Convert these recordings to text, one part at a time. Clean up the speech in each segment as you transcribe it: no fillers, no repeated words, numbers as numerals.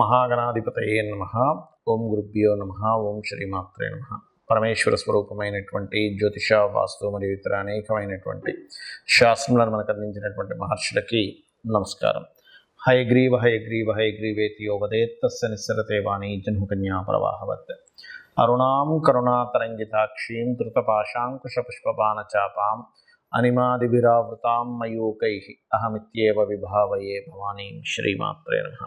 మహాగణాధిపతయే నమః. ఓం గురుభ్యో నమః. ఓం శ్రీమాత్రే నమః. పరమేశ్వర స్వరూపమైనటువంటి జ్యోతిష, వాస్తు మరియు ఇతర అనేకమైనటువంటి శాస్త్రములను మనకు అందించినటువంటి మహర్షులకి నమస్కారం. హయగ్రీవ హయగ్రీవ హయగ్రీవేతి యో వదేత్తస్య నిస్సరతే వాణి జన్మకన్యా ప్రవాహవత్. అరుణాం కరుణాతరంగితాక్షీం ధృతపాశాంకుశపుష్పబాణచాపాం అనిమాదిభిరావృతాం మయూకైః అహమిత్యేవ విభావయే భవానీం. శ్రీమాత్రే నమః.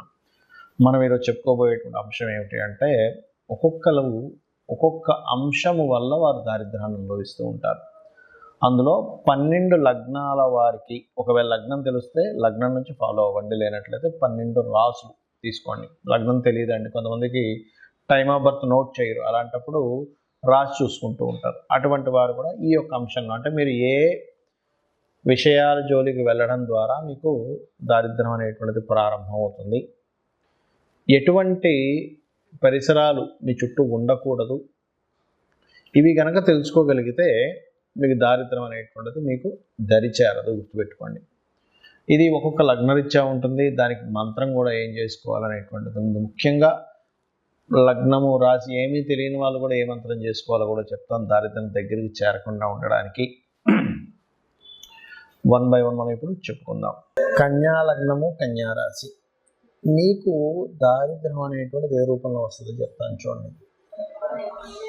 మనం ఈరోజు చెప్పుకోబోయేటువంటి అంశం ఏమిటి అంటే, ఒక్కొక్క అంశము వల్ల వారు దారిద్ర్యాన్ని అనుభవిస్తూ ఉంటారు. అందులో 12 లగ్నాల వారికి, ఒకవేళ లగ్నం తెలిస్తే లగ్నం నుంచి ఫాలో అవ్వండి, లేనట్లయితే 12 రాసులు తీసుకోండి. లగ్నం తెలియదండి, కొంతమందికి టైమ్ ఆఫ్ బర్త్ నోట్ చేయరు, అలాంటప్పుడు రాసి చూసుకుంటూ ఉంటారు. అటువంటి వారు కూడా ఈ యొక్క అంశంలో, అంటే మీరు ఏ విషయాల జోలికి వెళ్ళడం ద్వారా మీకు దారిద్ర్యం అనేటువంటిది ప్రారంభం అవుతుంది, ఎటువంటి పరిసరాలు మీ చుట్టూ ఉండకూడదు, ఇవి కనుక తెలుసుకోగలిగితే మీకు దారిద్ర్యం అనేటువంటిది మీకు దరిచేరదు. గుర్తుపెట్టుకోండి. ఇది ఒక్కొక్క లగ్నరీత్యా ఉంటుంది, దానికి మంత్రం కూడా ఏం చేసుకోవాలనేటువంటిది ఉంది. ముఖ్యంగా లగ్నము రాసి ఏమీ తెలియని వాళ్ళు కూడా ఏ మంత్రం చేసుకోవాలో కూడా చెప్తాం, దారిద్ర్యం దగ్గరికి చేరకుండా ఉండడానికి. 1 by 1 మనం ఇప్పుడు చెప్పుకుందాం. కన్యా లగ్నము, కన్యా రాశి. మీకు దారిద్ర్యం అనేటువంటిది ఏ రూపంలో వస్తుందో చెప్తాను చూడండి.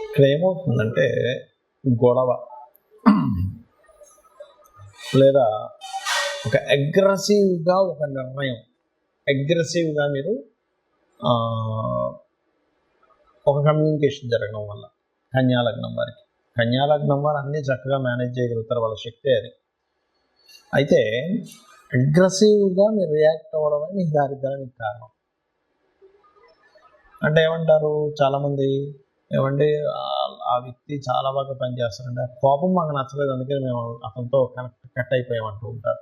ఇక్కడ ఏమవుతుందంటే, గొడవ లేదా ఒక అగ్రెసివ్గా ఒక నిర్ణయం, అగ్రెసివ్గా మీరు ఒక కమ్యూనికేషన్ జరగడం వల్ల కన్యాలగ్నం వారికి, కన్యాలగ్నం వారు అన్నీ చక్కగా మేనేజ్ చేయగలుగుతారు, వాళ్ళ శక్తి అది. అయితే అగ్రెసివ్గా మీరు రియాక్ట్ అవ్వడమే మీకు దారిద్ర్యానికి కారణం. అంటే ఏమంటారు చాలామంది, ఏమంటే ఆ వ్యక్తి చాలా బాగా పనిచేస్తారంటే కోపం మాకు నచ్చలేదు, అందుకే మేము అతనితో కట్ అయిపోయామంటూ ఉంటారు.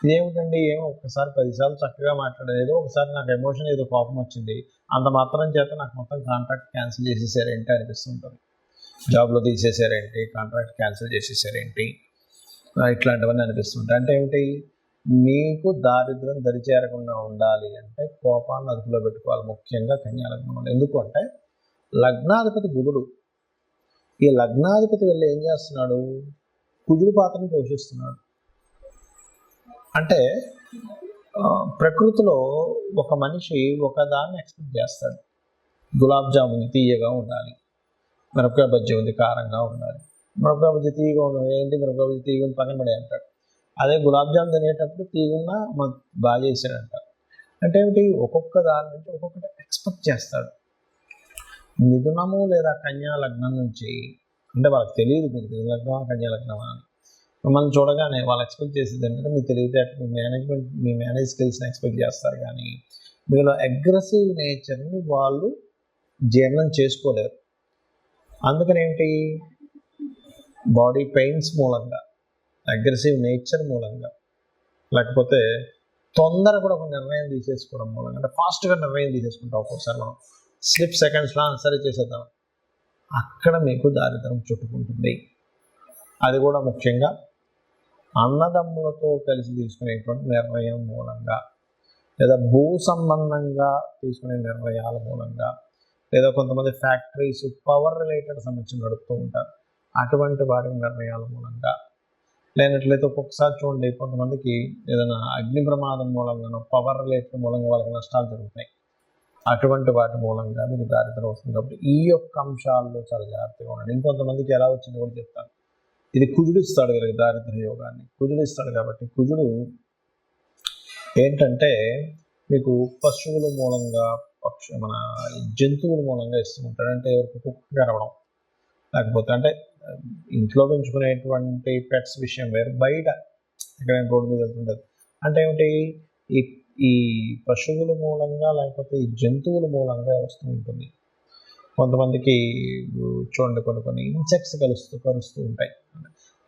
ఇదేమిటండి, ఏమో ఒక్కసారి 10 సార్లు చక్కగా మాట్లాడేది, ఏదో ఒకసారి నాకు ఎమోషన్, ఏదో కోపం వచ్చింది, అంత మాత్రం చేత నాకు మొత్తం కాంట్రాక్ట్ క్యాన్సిల్ చేసేసారేంటి అనిపిస్తుంటుంది. జాబ్లో తీసేసారేంటి, కాంట్రాక్ట్ క్యాన్సిల్ చేసేసారేంటి, ఇట్లాంటివన్నీ అనిపిస్తుంటాయి. అంటే ఏమిటి, మీకు దారిద్ర్యం దరిచేరకుండా ఉండాలి అంటే కోపాన్ని అదుపులో పెట్టుకోవాలి, ముఖ్యంగా కన్యాలగ్నం. ఎందుకు అంటే లగ్నాధిపతి బుధుడు. ఈ లగ్నాధిపతి వెళ్ళి ఏం చేస్తున్నాడు, కుజుడు పాత్రను పోషిస్తున్నాడు. అంటే ప్రకృతిలో ఒక మనిషి ఒకదాన్ని ఎక్స్పెక్ట్ చేస్తాడు. గులాబ్ జామున్ తీయగా ఉండాలి, మిరపకాయ బజ్జీ ఉంది కారంగా ఉండాలి. మిరపకాయ బజ్జీ తీయగా ఉండాలి, ఏంటి మిరపకాయ బజ్జీ తీయగా పక్కన పడే అంటాడు. అదే గులాబ్ జామ్ తినేటప్పుడు తీగున్నా మాకు బాగా చేశాడంటారు. అంటే ఏమిటి, ఒక్కొక్క దాని నుంచి ఒక్కొక్కటి ఎక్స్పెక్ట్ చేస్తాడు. మిథునము లేదా కన్యా లగ్నం నుంచి, అంటే వాళ్ళకి తెలియదు మీరు మిథున లగ్నం కన్యా లగ్నం అని, మిమ్మల్ని చూడగానే వాళ్ళు ఎక్స్పెక్ట్ చేసేది ఏంటంటే మీ తెలివితేటలు, మీ మేనేజ్మెంట్, మీ మేనేజ్ స్కిల్స్ని ఎక్స్పెక్ట్ చేస్తారు. కానీ మీలో అగ్రెసివ్ నేచర్ని వాళ్ళు జీర్ణం చేసుకోలేరు. అందుకని ఏంటి, బాడీ పెయిన్స్ మూలంగా, అగ్రెసివ్ నేచర్ మూలంగా, లేకపోతే తొందర కూడా ఒక నిర్ణయం తీసేసుకోవడం మూలంగా, అంటే ఫాస్ట్గా నిర్ణయం తీసేసుకుంటాం. ఒక్కొక్కసారి మనం స్లిప్ సెకండ్స్లో సరే చేసేద్దాం, అక్కడ మీకు దారిద్ర్యం చుట్టుకుంటుంది. అది కూడా ముఖ్యంగా అన్నదమ్ములతో కలిసి తీసుకునేటువంటి నిర్ణయం మూలంగా, లేదా భూ సంబంధంగా తీసుకునే నిర్ణయాల మూలంగా, లేదా కొంతమంది ఫ్యాక్టరీస్, పవర్ రిలేటెడ్ సమస్యలు నడుపుతూ ఉంటారు, అటువంటి వాటి నిర్ణయాల మూలంగా, లేనట్లయితే ఒక్కొక్కసారి చూడండి కొంతమందికి ఏదైనా అగ్ని ప్రమాదం మూలంగానో, పవర్ రిలేటెడ్ మూలంగా వాళ్ళకి నష్టాలు జరుగుతాయి. అటువంటి వాటి మూలంగా మీకు దారిద్ర్యం వస్తుంది. కాబట్టి ఈ యొక్క అంశాల్లో చాలా జాగ్రత్తగా ఉండండి. ఇంకొంతమందికి ఎలా వచ్చిందో కూడా చెప్తాను. ఇది కుజుడు ఇస్తాడు కదా దారిద్ర్య యోగాన్ని, కుజుడు ఇస్తాడు. కాబట్టి కుజుడు ఏంటంటే మీకు పశువుల మూలంగా, మన జంతువుల మూలంగా ఇస్తూ ఉంటాడు. అంటే ఎవరికి కుక్క కరవడం, లేకపోతే అంటే ఇంట్లో పెంచుకునేటువంటి పెట్స్ విషయం వేరు, బయట ఎక్కడైనా రోడ్డు మీద వెళ్తుండదు. అంటే ఏమిటి, ఈ పశువుల మూలంగా లేకపోతే ఈ జంతువుల మూలంగా వస్తూ ఉంటుంది. కొంతమందికి చూడండి కొన్ని ఇన్సెక్ట్స్ కరుస్తూ ఉంటాయి,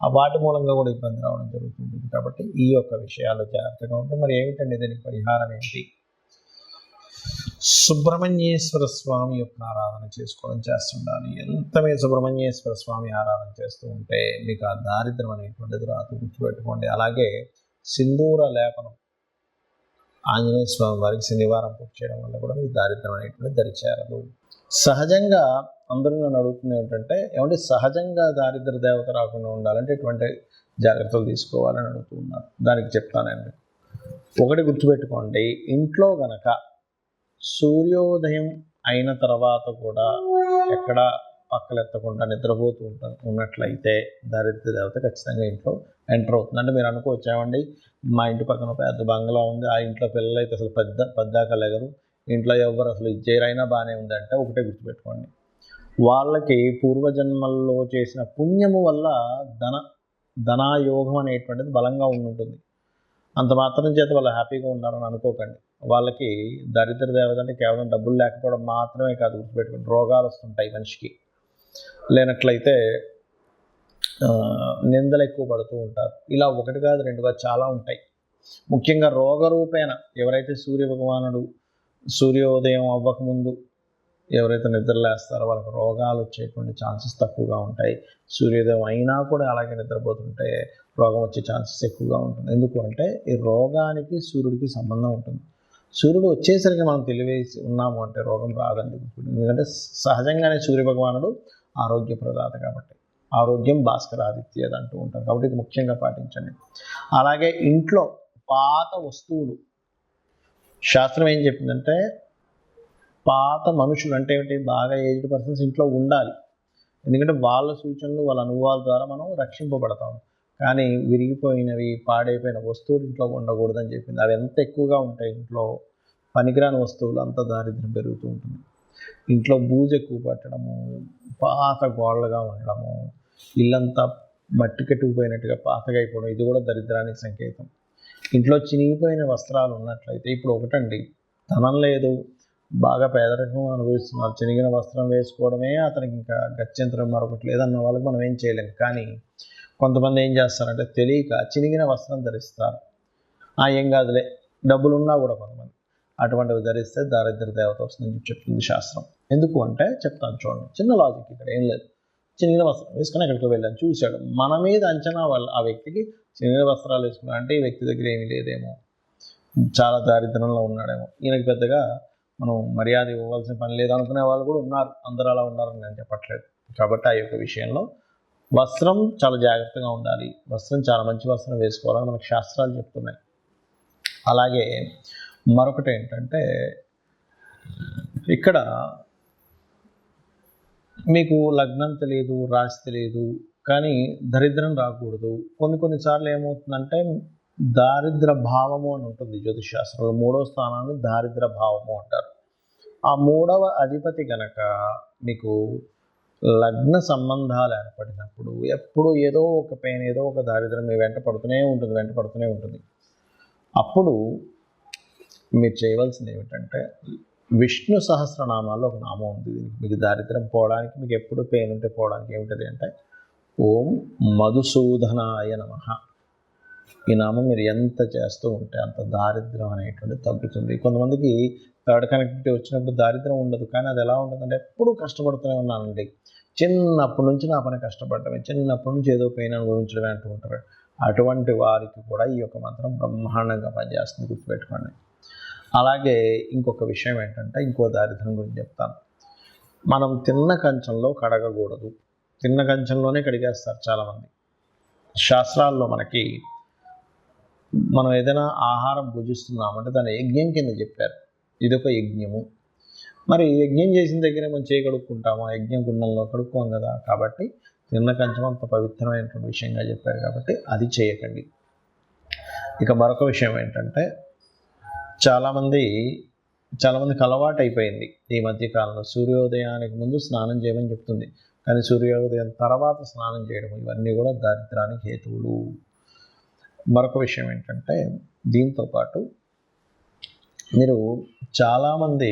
ఆ వాటి మూలంగా కూడా ఇబ్బంది రావడం జరుగుతుంటుంది. కాబట్టి ఈ యొక్క విషయాలు జాగ్రత్తగా ఉంటుంది. మరి ఏమిటండి దీనికి పరిహారం ఏంటి, సుబ్రహ్మణ్యేశ్వర స్వామి యొక్క ఆరాధన చేసుకోవడం చేస్తుండాలి. ఎంత మీరు సుబ్రహ్మణ్యేశ్వర స్వామి ఆరాధన చేస్తూ ఉంటే మీకు ఆ దారిద్ర్యం అనేటువంటిది రాదు, గుర్తుపెట్టుకోండి. అలాగే సింధూర లేపనం, ఆంజనేయ స్వామి వారికి శనివారం పూజ చేయడం వల్ల కూడా మీకు దారిద్రం అనేటువంటి దరిచేరదు. సహజంగా అందరూ నన్ను అడుగుతుంది ఏంటంటే, ఏమంటే సహజంగా దారిద్ర దేవత రాకుండా ఉండాలంటే ఎటువంటి జాగ్రత్తలు తీసుకోవాలని అడుగుతున్నారు. దానికి చెప్తానండి. ఒకటి గుర్తుపెట్టుకోండి, ఇంట్లో గనక సూర్యోదయం అయిన తర్వాత కూడా ఎక్కడ పక్కలెత్తకుండా నిద్రపోతూ ఉన్నట్లయితే దారిద్ర దేవత ఖచ్చితంగా ఇంట్లో ఎంటర్ అవుతుంది. అంటే మీరు అనుకోవచ్చు, ఏమండి మా ఇంటి పక్కన పెద్ద బంగ్లా ఉంది, ఆ ఇంట్లో పిల్లలు అయితే అసలు పెద్దాక లెగరు, ఇంట్లో ఎవరు అసలు ఇచ్చేరైనా బాగానే ఉంది అంటే ఒకటే గుర్తుపెట్టుకోండి, వాళ్ళకి పూర్వజన్మల్లో చేసిన పుణ్యము వల్ల ధనాయోగం అనేటువంటిది బలంగా ఉంటుంది. అంత మాత్రం చేత వాళ్ళు హ్యాపీగా ఉండాలని అనుకోకండి. వాళ్ళకి దరిద్ర దేవత అంటే కేవలం డబ్బులు లేకపోవడం మాత్రమే కాదు, గుర్తుపెట్టుకోండి, రోగాలు వస్తుంటాయి మనిషికి. లేనట్లయితే నిందలు ఎక్కువ పడుతూ ఉంటారు. ఇలా ఒకటి కాదు రెండు కాదు చాలా ఉంటాయి. ముఖ్యంగా రోగరూపేణ ఎవరైతే సూర్య భగవానుడు సూర్యోదయం అవ్వకముందు ఎవరైతే నిద్రలేస్తారో వాళ్ళకి రోగాలు వచ్చేటువంటి ఛాన్సెస్ తక్కువగా ఉంటాయి. సూర్యోదయం అయినా కూడా అలాగే నిద్రపోతుంటే రోగం వచ్చే ఛాన్సెస్ ఎక్కువగా ఉంటుంది. ఎందుకు అంటే ఈ రోగానికి సూర్యుడికి సంబంధం ఉంటుంది. సూర్యుడు వచ్చేసరికి మనం తెలివేసి ఉన్నాము అంటే రోగం రాదండి. ఎందుకంటే సహజంగానే సూర్య భగవానుడు ఆరోగ్య ప్రదాత కాబట్టి, ఆరోగ్యం భాస్కరాదిత్యది అంటూ ఉంటారు కాబట్టి ఇది ముఖ్యంగా పాటించండి. అలాగే ఇంట్లో పాత వస్తువులు, శాస్త్రం ఏం చెప్పిందంటే పాత మనుషులు అంటే ఏమిటి, బాగా ఏజ్డ్ పర్సన్స్ ఇంట్లో ఉండాలి. ఎందుకంటే వాళ్ళ సూచనలు వాళ్ళ అనుభవాల ద్వారా మనం రక్షింపబడతాం. కానీ విరిగిపోయినవి పాడైపోయిన వస్తువులు ఇంట్లో ఉండకూడదని చెప్పింది. అవి ఎంత ఎక్కువగా ఉంటాయి ఇంట్లో, పనికిరాని వస్తువులు అంత దారిద్ర్యం పెరుగుతూ ఉంటుంది. ఇంట్లో బూజు ఎక్కువ పట్టడము, పాత గోళ్ళగా ఉండడము, ఇల్లంతా మట్టి కట్టుకుపోయినట్టుగా పాతగా అయిపోవడం, ఇది కూడా దరిద్రానికి సంకేతం. ఇంట్లో చినిగిపోయిన వస్త్రాలు ఉన్నట్లయితే, ఇప్పుడు ఒకటండి, ధనం లేదు, బాగా పేదరికం అనుభవిస్తున్నారు, చినిగిన వస్త్రం వేసుకోవడమే అతనికి ఇంకా గత్యంతరం మరొకటి లేదన్న వాళ్ళకి మనం ఏం చేయలేము. కానీ కొంతమంది ఏం చేస్తారంటే తెలియక చినిగిన వస్త్రం ధరిస్తారు. ఏం కాదులే, డబ్బులున్నా కూడా కొంతమంది అటువంటివి ధరిస్తే దారిద్ర దేవత వస్తుందని చెప్తుంది శాస్త్రం. ఎందుకు అంటే చెప్తాను చూడండి, చిన్న లాజిక్ ఇక్కడ ఏం లేదు. చినిగిన వస్త్రం వేసుకుని ఎక్కడికి వెళ్ళాను, చూశాడు, మన మీద అంచనా వాళ్ళు ఆ వ్యక్తికి చినిగిన వస్త్రాలు వేసుకున్నా అంటే ఈ వ్యక్తి దగ్గర ఏమీ లేదేమో, చాలా దారిద్రంలో ఉన్నాడేమో, ఈయనకి పెద్దగా మనం మర్యాద ఇవ్వాల్సిన పని లేదు అనుకునే వాళ్ళు కూడా ఉన్నారు. అందరూ అలా ఉన్నారని నేను చెప్పట్లేదు. కాబట్టి ఆ యొక్క విషయంలో వస్త్రం చాలా జాగ్రత్తగా ఉండాలి. వస్త్రం చాలా మంచి వస్త్రం వేసుకోవాలని మనకు శాస్త్రాలు చెప్తున్నాయి. అలాగే మరొకటి ఏంటంటే, ఇక్కడ మీకు లగ్నం తెలియదు, రాశి తెలియదు, కానీ దరిద్రం రాకూడదు. కొన్నిసార్లు ఏమవుతుందంటే దారిద్ర భావము అని ఉంటుంది జ్యోతిష్ శాస్త్రంలో. 3వ స్థానాన్ని దారిద్ర భావము అంటారు. ఆ 3వ అధిపతి కనుక మీకు లగ్న సంబంధాలు ఏర్పడినప్పుడు ఎప్పుడు ఏదో ఒక పెయిన్, ఏదో ఒక దారిద్రం మీ వెంట పడుతూనే ఉంటుంది. అప్పుడు మీరు చేయవలసింది ఏమిటంటే, విష్ణు సహస్రనామాల్లో ఒక నామం ఉంది మీకు దారిద్రం పోవడానికి, మీకు ఎప్పుడు పెయిన్ ఉంటే పోవడానికి ఏమిటది అంటే ఓం మధుసూదనాయ నమః. ఈ నామం మీరు ఎంత చేస్తూ ఉంటే అంత దారిద్రం అనేటువంటిది తగ్గుతుంది. కొంతమందికి థర్డ్ కనెక్టివిటీ వచ్చినప్పుడు దారిద్రం ఉండదు, కానీ అది ఎలా ఉంటుందంటే ఎప్పుడూ కష్టపడుతూనే ఉన్నానండి, చిన్నప్పటి నుంచి నా పని కష్టపడటమే, చిన్నప్పటి నుంచి ఏదో పెయిన్ అనుభవించడమే అంటూ ఉంటారు. అటువంటి వారికి కూడా ఈ యొక్క మంత్రం బ్రహ్మాండంగా పనిచేస్తుంది, గుర్తుపెట్టుకోండి. అలాగే ఇంకొక విషయం ఏంటంటే, ఇంకో దారిద్రం గురించి చెప్తాను. మనం తిన్న కంచంలో కడగకూడదు. తిన్న కంచంలోనే కడిగేస్తారు చాలామంది. శాస్త్రాల్లో మనకి మనం ఏదైనా ఆహారం భుజిస్తున్నామంటే దాన్ని యజ్ఞం కింద చెప్పారు. ఇదొక యజ్ఞము. మరి యజ్ఞం చేసిన దగ్గరే మనం చేయి కడుక్కుంటాము, ఆ యజ్ఞం కుండంలో కడుక్కోం కదా. కాబట్టి తిన్న కంచం అంత పవిత్రమైనటువంటి విషయంగా చెప్పారు కాబట్టి అది చేయకండి. ఇక మరొక విషయం ఏంటంటే, చాలామందికి అలవాటు అయిపోయింది ఈ మధ్యకాలంలో సూర్యోదయానికి ముందు స్నానం చేయమని చెప్తుంది, కానీ సూర్యోదయం తర్వాత స్నానం చేయడం, ఇవన్నీ కూడా దారిద్రానికి హేతువులు. మరొక విషయం ఏంటంటే, దీంతోపాటు మీరు చాలామంది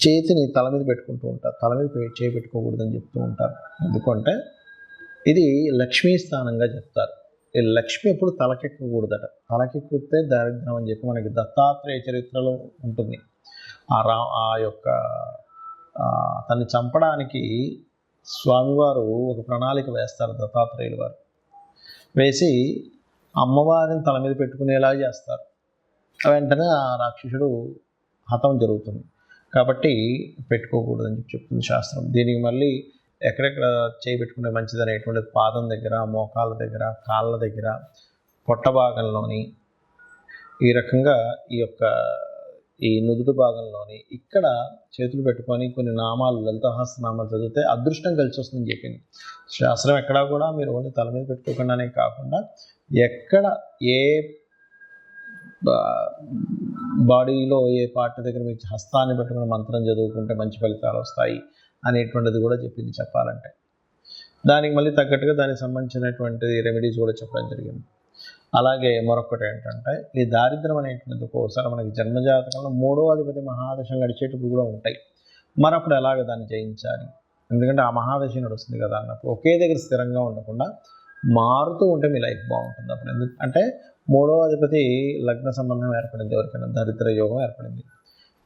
చేతిని తల మీద పెట్టుకుంటూ ఉంటారు, తల మీద చేయి పెట్టుకోకూడదని చెప్తూ ఉంటారు. ఎందుకంటే ఇది లక్ష్మీ స్థానంగా చెప్తారు. ఈ లక్ష్మి ఎప్పుడు తలకెక్కకూడదట, తలకెక్కితే దారిద్రం అని చెప్పి మనకి దత్తాత్రేయ చరిత్రలో ఉంటుంది. ఆ యొక్క తన్ని చంపడానికి స్వామివారు ఒక ప్రణాళిక వేస్తారు, దత్తాత్రేయులు వారు వేసి అమ్మవారిని తల మీద పెట్టుకునేలా చేస్తారు. వెంటనే ఆ రాక్షసుడు హతం జరుగుతుంది. కాబట్టి పెట్టుకోకూడదని చెప్తుంది శాస్త్రం. దీనికి మళ్ళీ ఎక్కడెక్కడ చేయి పెట్టుకుంటే మంచిదనేటువంటిది పాదం దగ్గర, మోకాళ్ళ దగ్గర, కాళ్ళ దగ్గర, పొట్ట భాగంలోని, ఈ రకంగా ఈ నుదుటి భాగంలోని ఇక్కడ చేతులు పెట్టుకొని కొన్ని నామాలు, లలితాసహస్రనామాలు చదివితే అదృష్టం కలిసి వస్తుందని చెప్పింది శాస్త్రం. ఎక్కడా కూడా మీరు ఓన్లీ తల మీద పెట్టుకోకుండానే కాకుండా ఎక్కడ ఏ బాడీలో ఏ పార్ట్ దగ్గర మీరు హస్తాన్ని పెట్టుకుని మంత్రం చదువుకుంటే మంచి ఫలితాలు వస్తాయి అనేటువంటిది కూడా చెప్పింది చెప్పాలంటే. దానికి మళ్ళీ తగ్గట్టుగా దానికి సంబంధించినటువంటి రెమెడీస్ కూడా చెప్పడం జరిగింది. అలాగే మరొకటి ఏంటంటే, ఈ దారిద్ర్యం అనేటువంటిది ఒక్కోసారి మనకి జన్మజాతకంలో 3వ అధిపతి మహాదశలు నడిచేటప్పుడు కూడా ఉంటాయి. మరి అప్పుడు ఎలాగ దాన్ని జయించాలి? ఎందుకంటే ఆ మహాదశ నడుస్తుంది కదా అన్నప్పుడు ఒకే దగ్గర స్థిరంగా ఉండకుండా మారుతూ ఉంటే మీ లైఫ్ బాగుంటుంది. అప్పుడు ఎందుకంటే 3వ అధిపతి లగ్న సంబంధం ఏర్పడింది, ఎవరికైనా దరిద్ర యోగం ఏర్పడింది.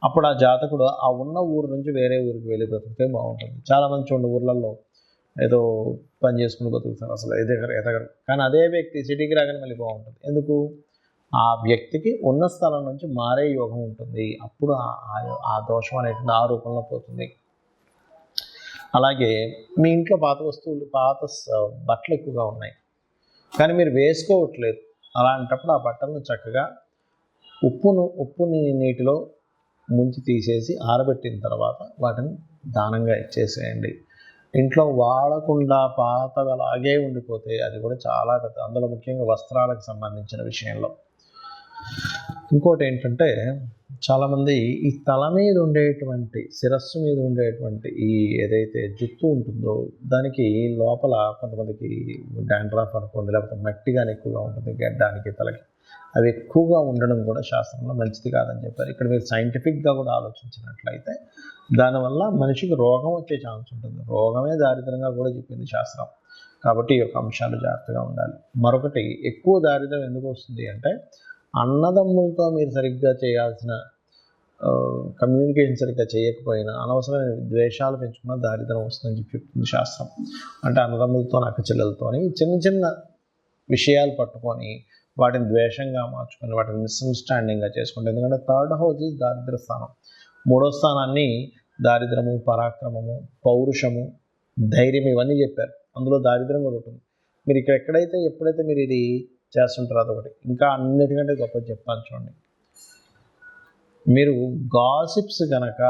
అప్పుడు ఆ జాతకుడు ఆ ఉన్న ఊరు నుంచి వేరే ఊరికి వెళ్ళి బ్రతికితే బాగుంటుంది. చాలామంది చూడండి ఊర్లలో ఏదో పని చేసుకుని బతుకుతారు, అసలు ఎదగరు. కానీ అదే వ్యక్తి సిటీకి రాగానే మళ్ళీ బాగుంటుంది. ఎందుకు? ఆ వ్యక్తికి ఉన్న స్థలం నుంచి మారే యోగం ఉంటుంది. అప్పుడు ఆ దోషం అనేటువంటి ఆ రూపంలో పోతుంది. అలాగే మీ ఇంట్లో పాత వస్తువులు, పాత బట్టలు ఎక్కువగా ఉన్నాయి కానీ మీరు వేసుకోవట్లేదు. అలాంటప్పుడు ఆ బట్టలను చక్కగా ఉప్పుని నీటిలో ముంచి తీసేసి ఆరబెట్టిన తర్వాత వాటిని దానంగా ఇచ్చేసేయండి. ఇంట్లో వాడకుండా పాతగా అలాగే ఉండిపోతే అది కూడా చాలా పెద్ద, అందులో ముఖ్యంగా వస్త్రాలకు సంబంధించిన విషయంలో. ఇంకోటి ఏంటంటే, చాలామంది ఈ తల మీద ఉండేటువంటి, శిరస్సు మీద ఉండేటువంటి ఈ ఏదైతే జుట్టు ఉంటుందో దానికి లోపల కొంతమందికి డాండ్రఫ్ అనుకోండి, లేకపోతే మట్టి కానీ ఎక్కువగా ఉంటుంది గడ్డానికి, తలకి. అవి ఎక్కువగా ఉండడం కూడా శాస్త్రంలో మంచిది కాదని చెప్పారు. ఇక్కడ మీరు సైంటిఫిక్గా కూడా ఆలోచించినట్లయితే దానివల్ల మనిషికి రోగం వచ్చే ఛాన్స్ ఉంటుంది. రోగమే దారిద్రంగా కూడా చెప్పింది శాస్త్రం. కాబట్టి ఈ యొక్క అంశాలు జాగ్రత్తగా ఉండాలి. మరొకటి, ఎక్కువ దారిద్రం ఎందుకు వస్తుంది అంటే, అన్నదమ్ములతో మీరు సరిగ్గా చేయాల్సిన కమ్యూనికేషన్ సరిగ్గా చేయకపోయినా అనవసరమైన ద్వేషాలు పెంచుకున్న దారిద్రం వస్తుందని చెప్తుంది శాస్త్రం. అంటే అన్నదమ్ములతో, అక్కచెల్లెలతో చిన్న చిన్న విషయాలు పట్టుకొని వాటిని ద్వేషంగా మార్చుకొని వాటిని మిస్అండర్స్టాండింగ్గా చేసుకుంటాం. ఎందుకంటే 3rd హౌస్ ఈజ్ దారిద్ర స్థానం. 3వ స్థానాన్ని దారిద్రము, పరాక్రమము, పౌరుషము, ధైర్యం ఇవన్నీ చెప్పారు. అందులో దారిద్రం కూడా ఉంటుంది. మీరు ఇక్కడ ఎప్పుడైతే మీరు ఇది చేస్తుంటారో అదొకటి. ఇంకా అన్నిటికంటే గొప్పది చెప్తాను చూడండి. మీరు గాసిప్స్ కనుక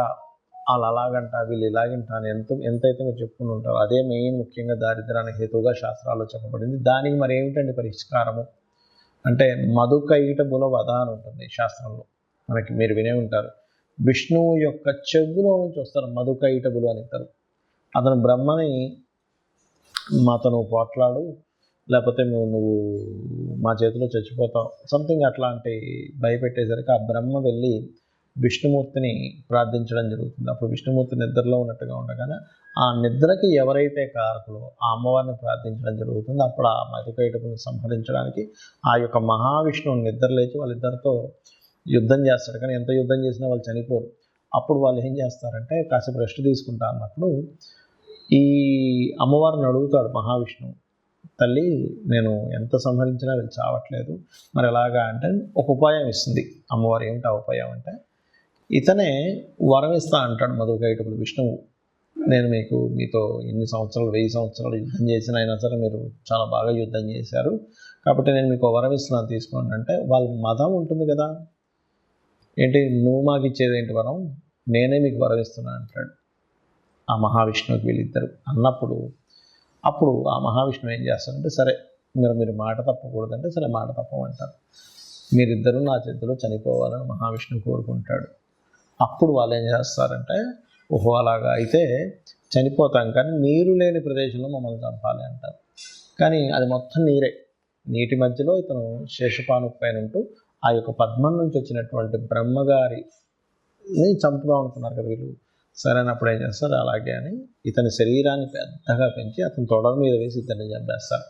వాళ్ళు అలాగంట వీళ్ళు ఇలాగంట అని ఎంతైతే మీరు చెప్పుకుని ఉంటారో అదే మెయిన్ ముఖ్యంగా దారిద్రానికి హేతువుగా శాస్త్రాల్లో చెప్పబడింది. దానికి మరి ఏమిటండి పరిష్కారము అంటే, మధుకైటబుల వధ అని ఉంటుంది శాస్త్రంలో. మనకి మీరు వినే ఉంటారు, విష్ణువు యొక్క చెవులో నుంచి వస్తారు మధుకైటబులు అని ఇస్తారు. అతను బ్రహ్మని మాతో నువ్వు పోట్లాడు, లేకపోతే నువ్వు మా చేతిలో చచ్చిపోతావు, సంథింగ్ అట్లాంటి భయపెట్టేసరికి ఆ బ్రహ్మ వెళ్ళి విష్ణుమూర్తిని ప్రార్థించడం జరుగుతుంది. అప్పుడు విష్ణుమూర్తి నిద్రలో ఉన్నట్టుగా ఉండగానే ఆ నిద్రకి ఎవరైతే కారకులో ఆ అమ్మవారిని ప్రార్థించడం జరుగుతుంది. అప్పుడు ఆ మధుకైటపుని సంహరించడానికి ఆ యొక్క మహావిష్ణువు నిద్ర లేచి వాళ్ళిద్దరితో యుద్ధం చేస్తాడు. కానీ ఎంత యుద్ధం చేసినా వాళ్ళు చనిపోరు. అప్పుడు వాళ్ళు ఏం చేస్తారంటే, కాసేపు రెస్ట్ తీసుకుంటా అన్నప్పుడు ఈ అమ్మవారిని అడుగుతాడు మహావిష్ణువు, తల్లి నేను ఎంత సంహరించినా వీళ్ళు చావట్లేదు, మరి ఎలాగా అంటే ఒక ఉపాయం ఇస్తుంది అమ్మవారు. ఏమిటి ఆ ఉపాయం అంటే, ఇతనే వరం ఇస్తా అంటాడు మధుకైటపుడు విష్ణువు. నేను మీతో ఎన్ని సంవత్సరాలు 1000 సంవత్సరాలు యుద్ధం చేసిన అయినా సరే మీరు చాలా బాగా యుద్ధం చేశారు, కాబట్టి నేను మీకు వరం ఇస్తున్నాను తీసుకోండి అంటే, వాళ్ళ మదం ఉంటుంది కదా, ఏంటి నువ్వు మాకు ఇచ్చేది ఏంటి వరం, నేనే మీకు వరం ఇస్తున్నాను అంటాడు ఆ మహావిష్ణువుకి వీళ్ళిద్దరు అన్నప్పుడు. అప్పుడు ఆ మహావిష్ణువు ఏం చేస్తారంటే, సరే మీరు మాట తప్పకూడదంటే సరే మాట తప్పమంటారు. మీరిద్దరూ నా చేతిలో చనిపోవాలని మహావిష్ణువు కోరుకుంటాడు. అప్పుడు వాళ్ళు ఏం చేస్తారంటే, ఓహో అలాగా అయితే చనిపోతాం కానీ నీరు లేని ప్రదేశంలో మమ్మల్ని చంపాలి అంటారు. కానీ అది మొత్తం నీరే. నీటి మధ్యలో ఇతను శేషపాను పైన ఉంటూ ఆ యొక్క పద్మం నుంచి వచ్చినటువంటి బ్రహ్మగారిని చంపుదాం అనుకున్నారు కదా వీళ్ళు. సరైనప్పుడు ఏం చేస్తారు, అలాగే అని ఇతని శరీరాన్ని పెద్దగా పెంచి అతని తొడ మీద వేసి ఇతన్ని చంపేస్తారు.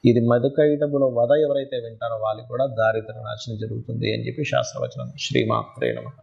ఇది మధుకైటబుల వధ ఎవరైతే వింటారో వాళ్ళకి కూడా దారిద్ర నాశనం జరుగుతుంది అని చెప్పి శాస్త్రవచనం. శ్రీమాత్రే నమః.